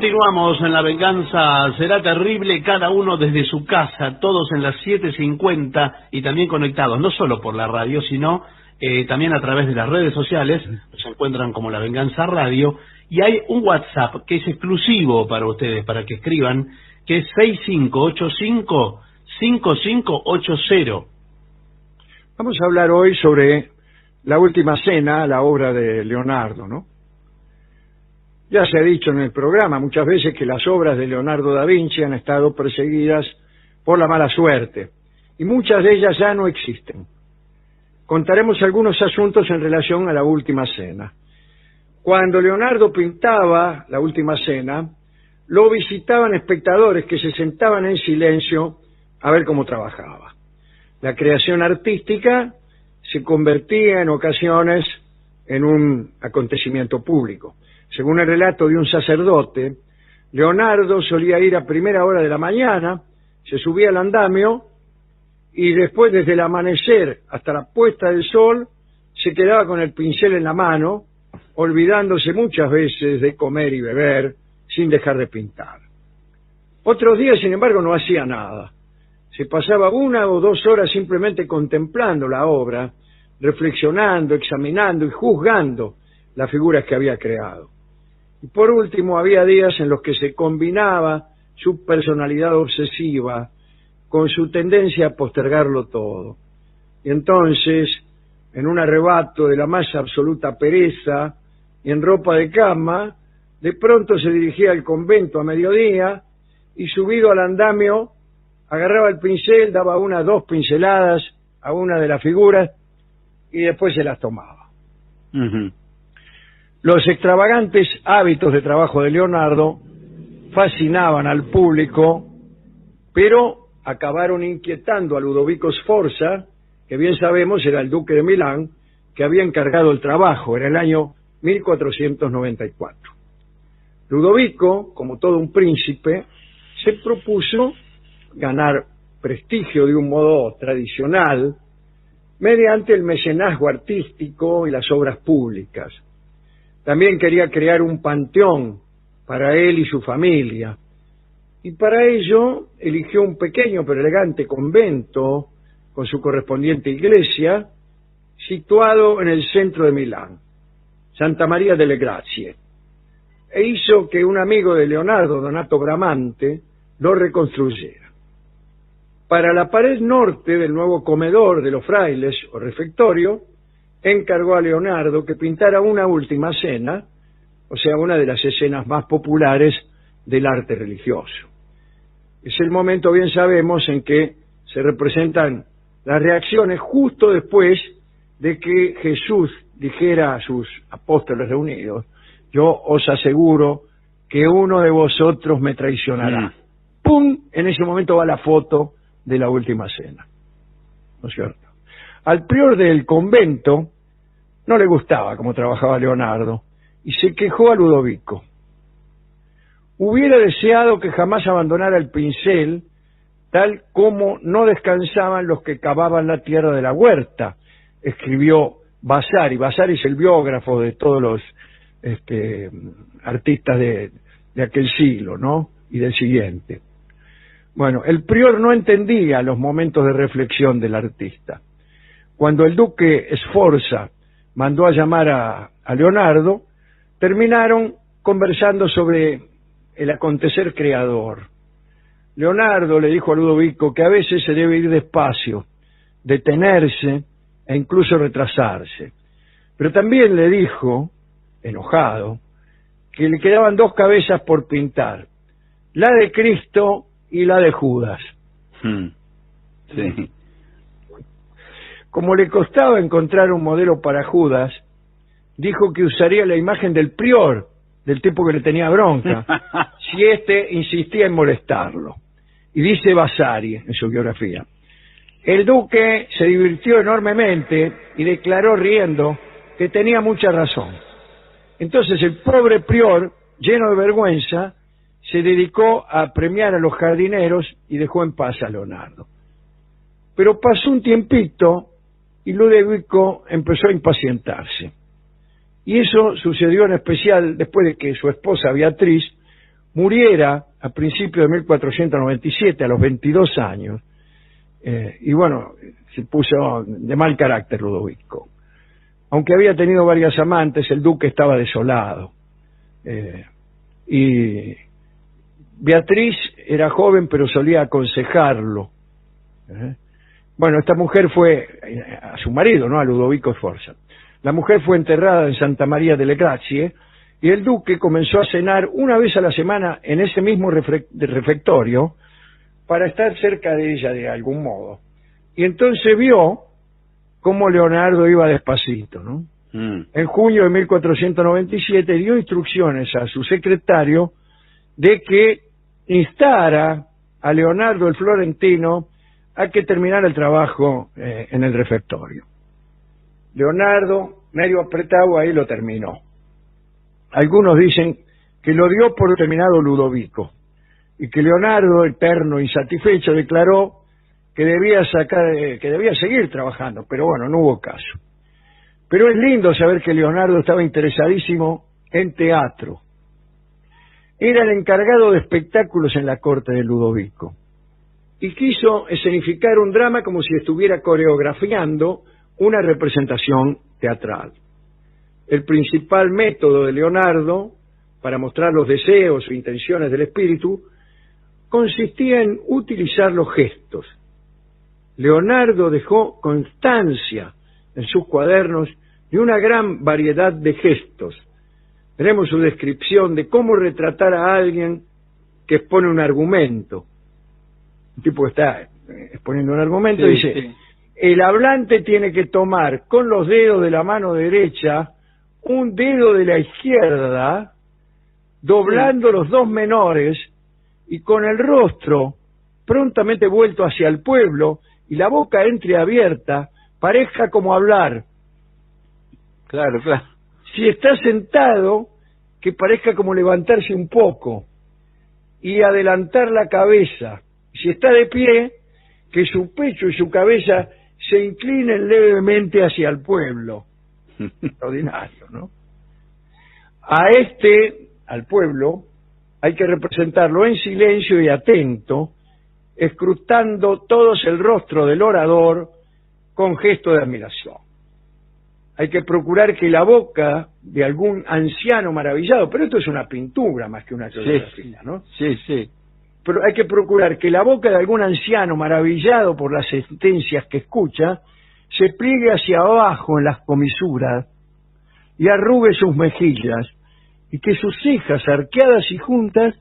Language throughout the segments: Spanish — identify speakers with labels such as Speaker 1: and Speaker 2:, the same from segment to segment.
Speaker 1: Continuamos en La Venganza Será Terrible, cada uno desde su casa, todos en las 7:50 y también conectados, no solo por la radio, sino también a través de las redes sociales. Se encuentran como La Venganza Radio, y hay un WhatsApp que es exclusivo para ustedes, para que escriban, que es 6585-5580.
Speaker 2: Vamos a hablar hoy sobre La Última Cena, la obra de Leonardo, ¿no? Ya se ha dicho en el programa muchas veces que las obras de Leonardo da Vinci han estado perseguidas por la mala suerte, y muchas de ellas ya no existen. Contaremos algunos asuntos en relación a La Última Cena. Cuando Leonardo pintaba La Última Cena, lo visitaban espectadores que se sentaban en silencio a ver cómo trabajaba. La creación artística se convertía en ocasiones en un acontecimiento público. Según el relato de un sacerdote, Leonardo solía ir a primera hora de la mañana, se subía al andamio y después, desde el amanecer hasta la puesta del sol, se quedaba con el pincel en la mano, olvidándose muchas veces de comer y beber, sin dejar de pintar. Otros días, sin embargo, no hacía nada. Se pasaba 1 o 2 horas simplemente contemplando la obra, reflexionando, examinando y juzgando las figuras que había creado. Y por último, había días en los que se combinaba su personalidad obsesiva con su tendencia a postergarlo todo. Y entonces, en un arrebato de la más absoluta pereza y en ropa de cama, de pronto se dirigía al convento a mediodía y, subido al andamio, agarraba el pincel, daba 1 o 2 pinceladas a una de las figuras y después se las tomaba. Los extravagantes hábitos de trabajo de Leonardo fascinaban al público, pero acabaron inquietando a Ludovico Sforza, que bien sabemos era el duque de Milán, que había encargado el trabajo en el año 1494. Ludovico, como todo un príncipe, se propuso ganar prestigio de un modo tradicional mediante el mecenazgo artístico y las obras públicas. También quería crear un panteón para él y su familia, y para ello eligió un pequeño pero elegante convento con su correspondiente iglesia, situado en el centro de Milán, Santa María delle Grazie, e hizo que un amigo de Leonardo, Donato Bramante, lo reconstruyera. Para la pared norte del nuevo comedor de los frailes o refectorio, encargó a Leonardo que pintara una última cena, o sea, una de las escenas más populares del arte religioso. Es el momento, bien sabemos, en que se representan las reacciones justo después de que Jesús dijera a sus apóstoles reunidos: yo os aseguro que uno de vosotros me traicionará. ¡Pum! En ese momento va la foto de la última cena, ¿no es cierto? Al prior del convento no le gustaba cómo trabajaba Leonardo y se quejó a Ludovico. Hubiera deseado que jamás abandonara el pincel, tal como no descansaban los que cavaban la tierra de la huerta, escribió Vasari. Vasari es el biógrafo de todos los artistas de aquel siglo, ¿no? Y del siguiente. Bueno, el prior no entendía los momentos de reflexión del artista. Cuando el duque Sforza mandó a llamar a Leonardo, terminaron conversando sobre el acontecer creador. Leonardo le dijo a Ludovico que a veces se debe ir despacio, detenerse e incluso retrasarse. Pero también le dijo, enojado, que le quedaban 2 cabezas por pintar, la de Cristo y la de Judas.
Speaker 1: Sí.
Speaker 2: Como le costaba encontrar un modelo para Judas, dijo que usaría la imagen del prior, del tipo que le tenía bronca, si éste insistía en molestarlo. Y dice Vasari en su biografía: el duque se divirtió enormemente y declaró riendo que tenía mucha razón. Entonces el pobre prior, lleno de vergüenza, se dedicó a premiar a los jardineros y dejó en paz a Leonardo. Pero pasó un tiempito y Ludovico empezó a impacientarse. Y eso sucedió en especial después de que su esposa Beatriz muriera a principios de 1497, a los 22 años. Y bueno, se puso de mal carácter Ludovico. Aunque había tenido varias amantes, el duque estaba desolado. Y Beatriz era joven, pero solía aconsejarlo. Bueno, esta mujer fue a su marido, ¿no? A Ludovico Sforza. La mujer fue enterrada en Santa María delle Grazie y el duque comenzó a cenar una vez a la semana en ese mismo refectorio para estar cerca de ella de algún modo. Y entonces vio cómo Leonardo iba despacito, ¿no? En junio de 1497 dio instrucciones a su secretario de que instara a Leonardo el Florentino a que terminara el trabajo en el refectorio. Leonardo, medio apretado, ahí lo terminó. Algunos dicen que lo dio por terminado Ludovico y que Leonardo, eterno insatisfecho, declaró que debía seguir trabajando, pero bueno, no hubo caso. Pero es lindo saber que Leonardo estaba interesadísimo en teatro. Era el encargado de espectáculos en la corte de Ludovico y quiso escenificar un drama como si estuviera coreografiando una representación teatral. El principal método de Leonardo para mostrar los deseos o intenciones del espíritu consistía en utilizar los gestos. Leonardo dejó constancia en sus cuadernos de una gran variedad de gestos. Tenemos su descripción de cómo retratar a alguien que expone un argumento. Un tipo que está exponiendo un argumento dice: sí. El hablante tiene que tomar con los dedos de la mano derecha un dedo de la izquierda, doblando los dos menores y con el rostro prontamente vuelto hacia el pueblo y la boca entreabierta, parezca como hablar.
Speaker 3: Claro, claro.
Speaker 2: Si está sentado, que parezca como levantarse un poco y adelantar la cabeza. Si está de pie, que su pecho y su cabeza se inclinen levemente hacia el pueblo. Extraordinario, ¿no? Al pueblo, hay que representarlo en silencio y atento, escrutando todos el rostro del orador con gesto de admiración. Hay que procurar que la boca de algún anciano maravillado, pero esto es una pintura más que una coreografía, ¿no?
Speaker 3: Sí, sí.
Speaker 2: Pero hay que procurar que la boca de algún anciano maravillado por las sentencias que escucha se pliegue hacia abajo en las comisuras y arrugue sus mejillas y que sus cejas arqueadas y juntas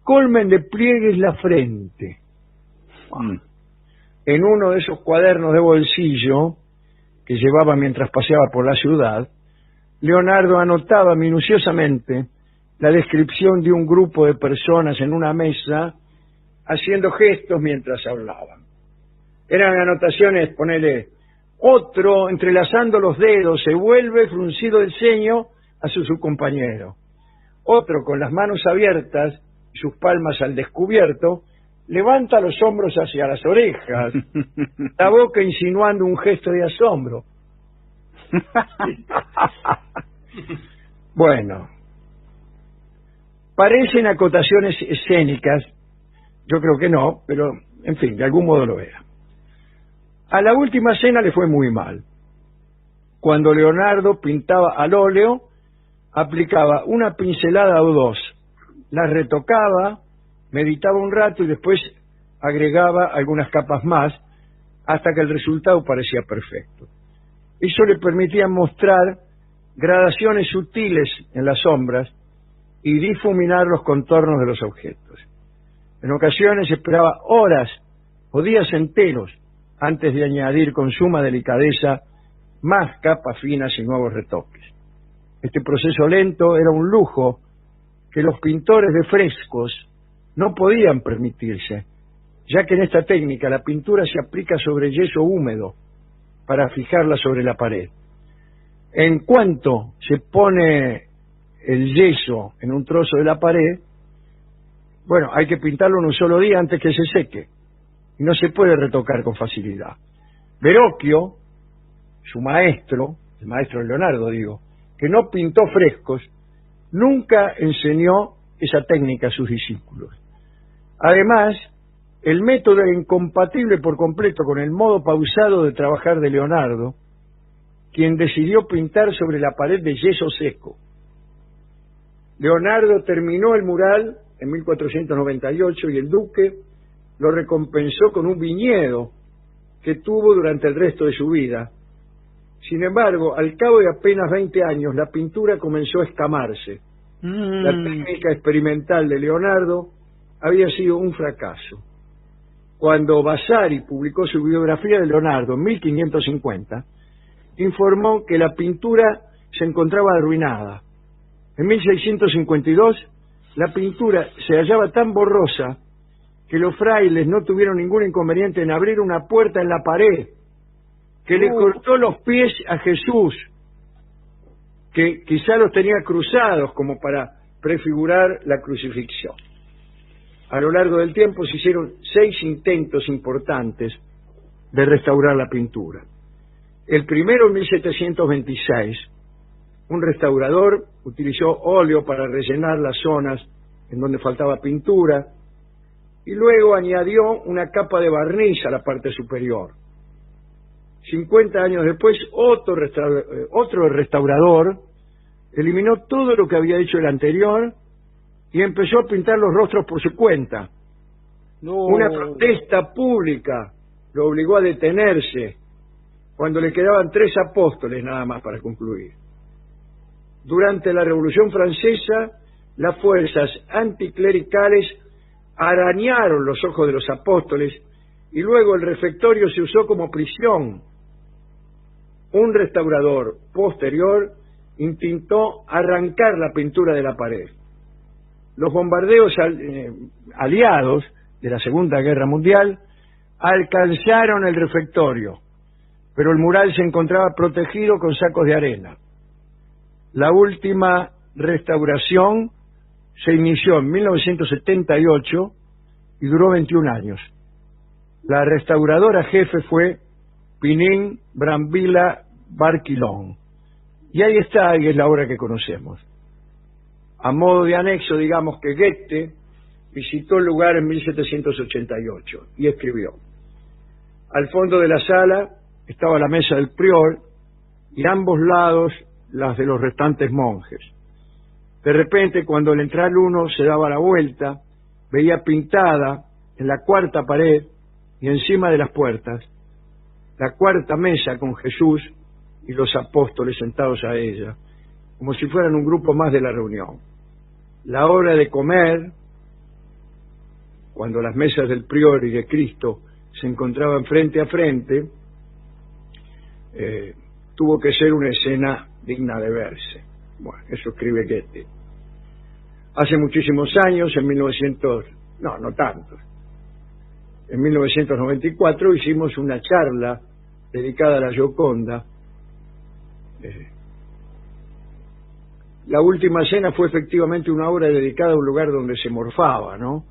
Speaker 2: colmen de pliegues la frente. En uno de esos cuadernos de bolsillo que llevaba mientras paseaba por la ciudad, Leonardo anotaba minuciosamente la descripción de un grupo de personas en una mesa haciendo gestos mientras hablaban. Eran anotaciones, ponele, otro entrelazando los dedos se vuelve fruncido el ceño a su compañero. Otro con las manos abiertas y sus palmas al descubierto levanta los hombros hacia las orejas, la boca insinuando un gesto de asombro. Bueno, parecen acotaciones escénicas, yo creo que no, pero en fin, de algún modo lo era. A la última cena le fue muy mal. Cuando Leonardo pintaba al óleo, aplicaba una pincelada o dos, la retocaba, meditaba un rato y después agregaba algunas capas más hasta que el resultado parecía perfecto. Eso le permitía mostrar gradaciones sutiles en las sombras y difuminar los contornos de los objetos. En ocasiones esperaba horas o días enteros antes de añadir con suma delicadeza más capas finas y nuevos retoques. Este proceso lento era un lujo que los pintores de frescos no podían permitirse, ya que en esta técnica la pintura se aplica sobre yeso húmedo para fijarla sobre la pared. En cuanto se pone el yeso en un trozo de la pared, bueno, hay que pintarlo en un solo día antes que se seque, y no se puede retocar con facilidad. Verrocchio, su maestro, el maestro de Leonardo, digo, que no pintó frescos, nunca enseñó esa técnica a sus discípulos. Además, el método era incompatible por completo con el modo pausado de trabajar de Leonardo, quien decidió pintar sobre la pared de yeso seco. Leonardo terminó el mural en 1498 y el duque lo recompensó con un viñedo que tuvo durante el resto de su vida. Sin embargo, al cabo de apenas 20 años, la pintura comenzó a escamarse. La técnica experimental de Leonardo había sido un fracaso. Cuando Vasari publicó su biografía de Leonardo en 1550, informó que la pintura se encontraba arruinada. En 1652, la pintura se hallaba tan borrosa que los frailes no tuvieron ningún inconveniente en abrir una puerta en la pared que le cortó los pies a Jesús, que quizá los tenía cruzados como para prefigurar la crucifixión. A lo largo del tiempo se hicieron 6 intentos importantes de restaurar la pintura. El primero en 1726, un restaurador utilizó óleo para rellenar las zonas en donde faltaba pintura y luego añadió una capa de barniz a la parte superior. 50 años después, otro restaurador eliminó todo lo que había hecho el anterior y empezó a pintar los rostros por su cuenta. Una protesta pública lo obligó a detenerse cuando le quedaban 3 apóstoles nada más para concluir. Durante la Revolución Francesa, las fuerzas anticlericales arañaron los ojos de los apóstoles y luego el refectorio se usó como prisión. Un restaurador posterior intentó arrancar la pintura de la pared. Los bombardeos aliados de la Segunda Guerra Mundial alcanzaron el refectorio, pero el mural se encontraba protegido con sacos de arena. La última restauración se inició en 1978 y duró 21 años. La restauradora jefe fue Pinin Brambilla Barquilón. Y ahí está, y es la obra que conocemos. A modo de anexo, digamos que Goethe visitó el lugar en 1788 y escribió: al fondo de la sala estaba la mesa del prior y a ambos lados las de los restantes monjes. De repente, cuando al entrar uno se daba la vuelta, veía pintada en la cuarta pared y encima de las puertas la cuarta mesa con Jesús y los apóstoles sentados a ella, como si fueran un grupo más de la reunión. La hora de comer, cuando las mesas del prior y de Cristo se encontraban frente a frente, tuvo que ser una escena digna de verse. Bueno, eso escribe Goethe. Hace muchísimos años, en 1994 hicimos una charla dedicada a la Gioconda. La última cena fue efectivamente una obra dedicada a un lugar donde se morfaba, ¿no?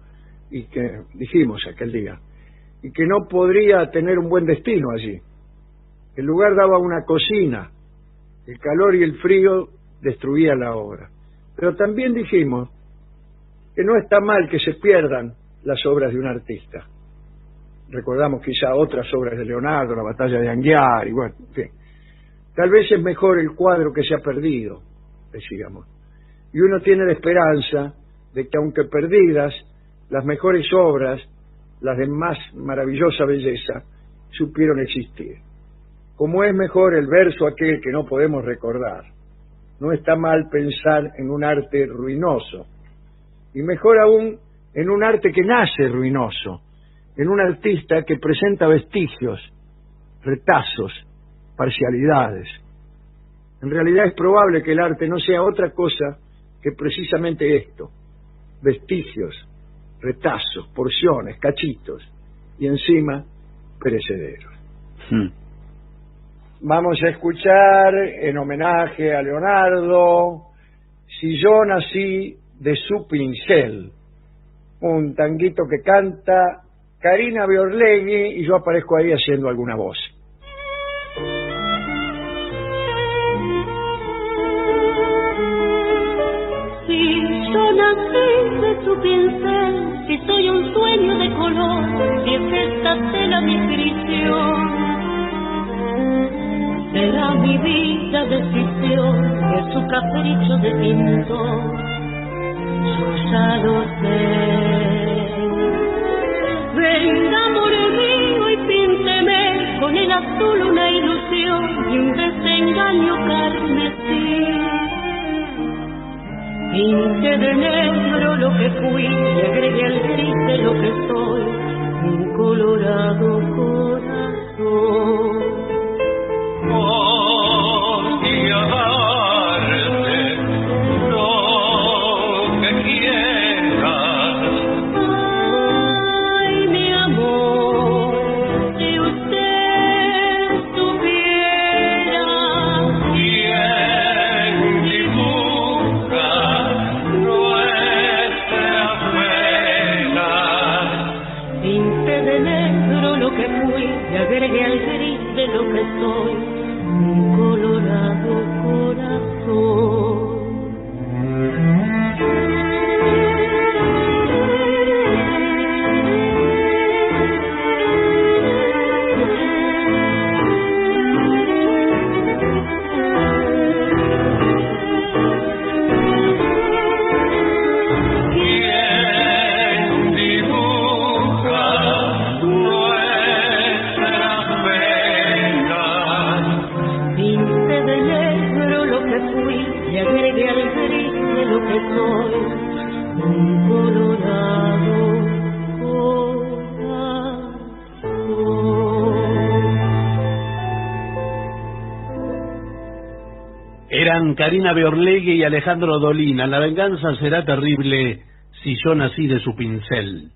Speaker 2: Y que dijimos aquel día, y que no podría tener un buen destino allí. El lugar daba una cocina, el calor y el frío destruían la obra. Pero también dijimos que no está mal que se pierdan las obras de un artista. Recordamos quizá otras obras de Leonardo, la batalla de Anghiari, bueno, en fin. Tal vez es mejor el cuadro que se ha perdido, decíamos. Y uno tiene la esperanza de que aunque perdidas, las mejores obras, las de más maravillosa belleza, supieron existir. Como es mejor el verso aquel que no podemos recordar, no está mal pensar en un arte ruinoso, y mejor aún en un arte que nace ruinoso, en un artista que presenta vestigios, retazos, parcialidades. En realidad es probable que el arte no sea otra cosa que precisamente esto: vestigios, retazos, porciones, cachitos, y encima perecederos. Vamos a escuchar, en homenaje a Leonardo, Si yo nací de su pincel, un tanguito que canta Carina Biorlegui y yo aparezco ahí haciendo alguna voz.
Speaker 4: Si yo nací nací de su pincel, si soy un sueño de color, si es esta tela mi prisión. Será mi vida decisión, de su capricho de pintor, yo ya lo sé. Venga, amor mío, y pínteme con el azul una ilusión y un desengaño carmesí. Pinte de negro lo que fui y agregué al gris de lo que soy, un colorado corazón.
Speaker 5: Voy a darte lo que quieras.
Speaker 4: Ay, mi amor, si usted supiera
Speaker 5: Quien dibuja nuestra pena.
Speaker 4: pinte de negro lo que fui y agregué al gris de lo que soy, un colorado corazón.
Speaker 5: Quien dibuja nuestra pena.
Speaker 4: Pinte de negro lo que fui y agregué al gris de lo que soy, un colorado corazón.
Speaker 1: Eran Karina Beorlegui y Alejandro Dolina. La venganza será terrible si yo nací de su pincel.